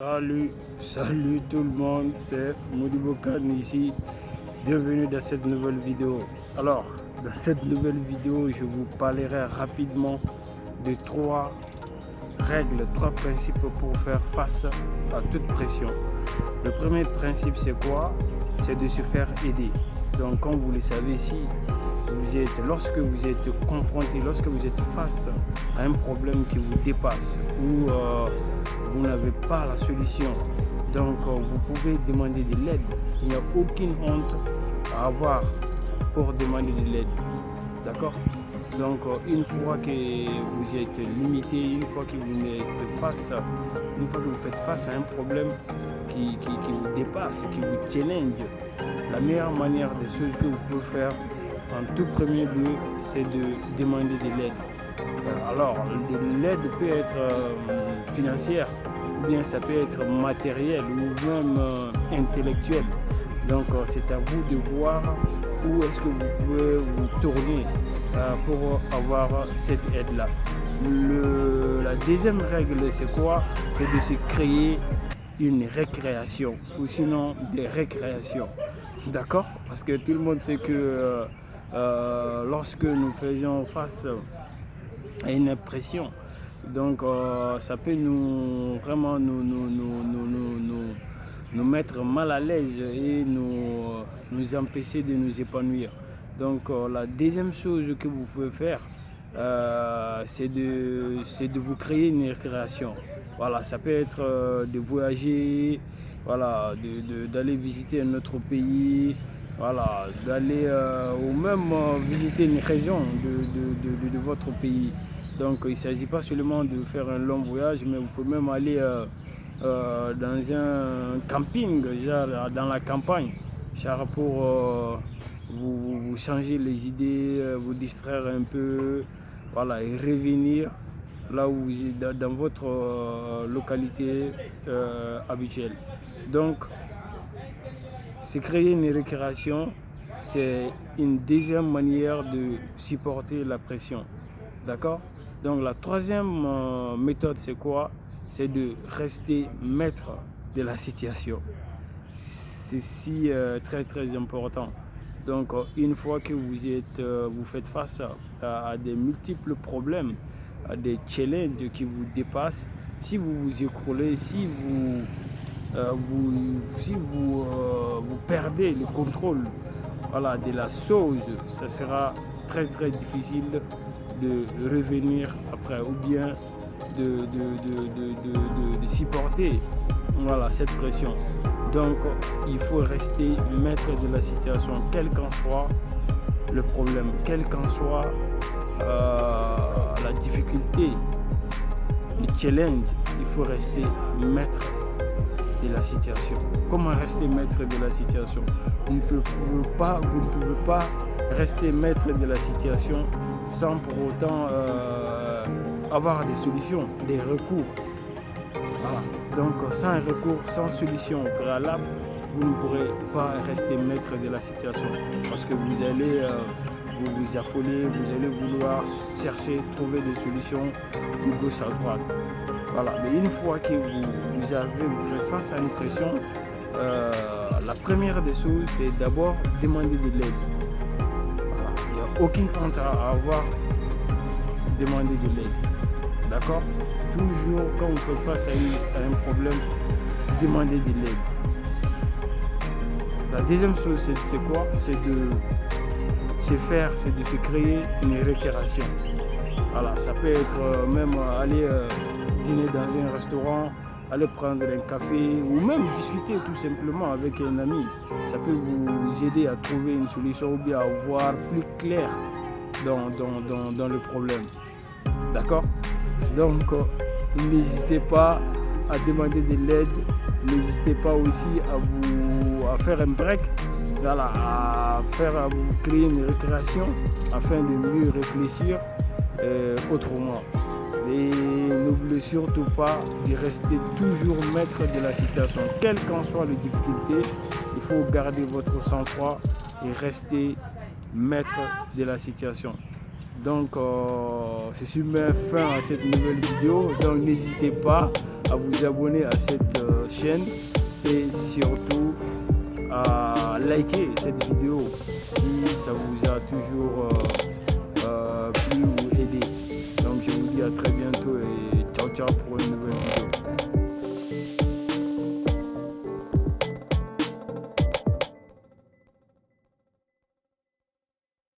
Salut tout le monde, c'est Modibo Khan ici. Bienvenue dans cette nouvelle vidéo. Alors, dans cette nouvelle vidéo, je vous parlerai rapidement de trois règles, trois principes pour faire face à toute pression. Le premier principe, c'est quoi? C'est de se faire aider. Donc, comme vous le savez, lorsque vous êtes confronté, lorsque vous êtes face à un problème qui vous dépasse ou vous n'avez pas la solution, donc vous pouvez demander de l'aide. Il n'y a aucune honte à avoir pour demander de l'aide. D'accord? Donc une fois que vous êtes limité, une fois que vous faites face à un problème qui vous dépasse, qui vous challenge, la meilleure manière des choses que vous pouvez faire en tout premier lieu, c'est de demander de l'aide. Alors, l'aide peut être financière, ou bien ça peut être matériel, ou même intellectuel. Donc, c'est à vous de voir où est-ce que vous pouvez vous tourner pour avoir cette aide-là. La deuxième règle, c'est quoi? C'est de se créer une récréation, ou sinon des récréations. D'accord? Parce que tout le monde sait que lorsque nous faisions face à une pression, donc ça peut vraiment nous mettre mal à l'aise et nous empêcher de nous épanouir. Donc la deuxième chose que vous pouvez faire, c'est de vous créer une récréation. Voilà, ça peut être de voyager, voilà, d'aller visiter un autre pays, voilà, d'aller ou même visiter une région de votre pays. Donc il ne s'agit pas seulement de faire un long voyage, mais vous pouvez même aller dans un camping, genre dans la campagne, genre pour vous changer les idées, vous distraire un peu, voilà, et revenir là où vous êtes, dans votre localité habituelle. Donc, se créer une récréation, c'est une deuxième manière de supporter la pression. D'accord? Donc, la troisième méthode, c'est quoi? C'est de rester maître de la situation. C'est très important. Donc, une fois que vous faites face à des multiples problèmes, à des challenges qui vous dépassent, si vous vous écroulez, si vous perdez le contrôle, voilà, de la chose, ça sera très difficile de revenir après, ou bien de supporter, voilà, cette pression. Donc il faut rester maître de la situation, quel qu'en soit le problème, quelle qu'en soit la difficulté, le challenge. Il faut rester maître de la situation. Comment rester maître de la situation? Vous ne pouvez pas rester maître de la situation sans pour autant avoir des solutions, des recours. Voilà. Donc sans recours, sans solution préalable, vous ne pourrez pas rester maître de la situation, parce que vous allez vous affoler, vous allez vouloir trouver des solutions de gauche à droite. Voilà. Mais une fois que vous faites face à une pression, la première des choses, c'est d'abord demander de l'aide. Voilà. Il n'y a aucune honte à avoir demandé de l'aide. D'accord? Toujours quand vous faites face à un problème, demandez de l'aide. La deuxième chose, c'est quoi? C'est de se créer une récréation. Voilà, ça peut être même aller dîner dans un restaurant, aller prendre un café, ou même discuter tout simplement avec un ami. Ça peut vous aider à trouver une solution, ou bien à voir plus clair dans le problème. D'accord? Donc n'hésitez pas à demander de l'aide, n'hésitez pas aussi à faire un break, voilà, à vous créer une récréation afin de mieux réfléchir autrement. Et n'oubliez surtout pas de rester toujours maître de la situation, quelles qu'en soient les difficultés. Il faut garder votre sang-froid et rester maître de la situation. Donc ceci met fin à cette nouvelle vidéo, donc n'hésitez pas à vous abonner à cette chaîne et surtout à liker cette vidéo si ça vous a toujours plu ou aidé.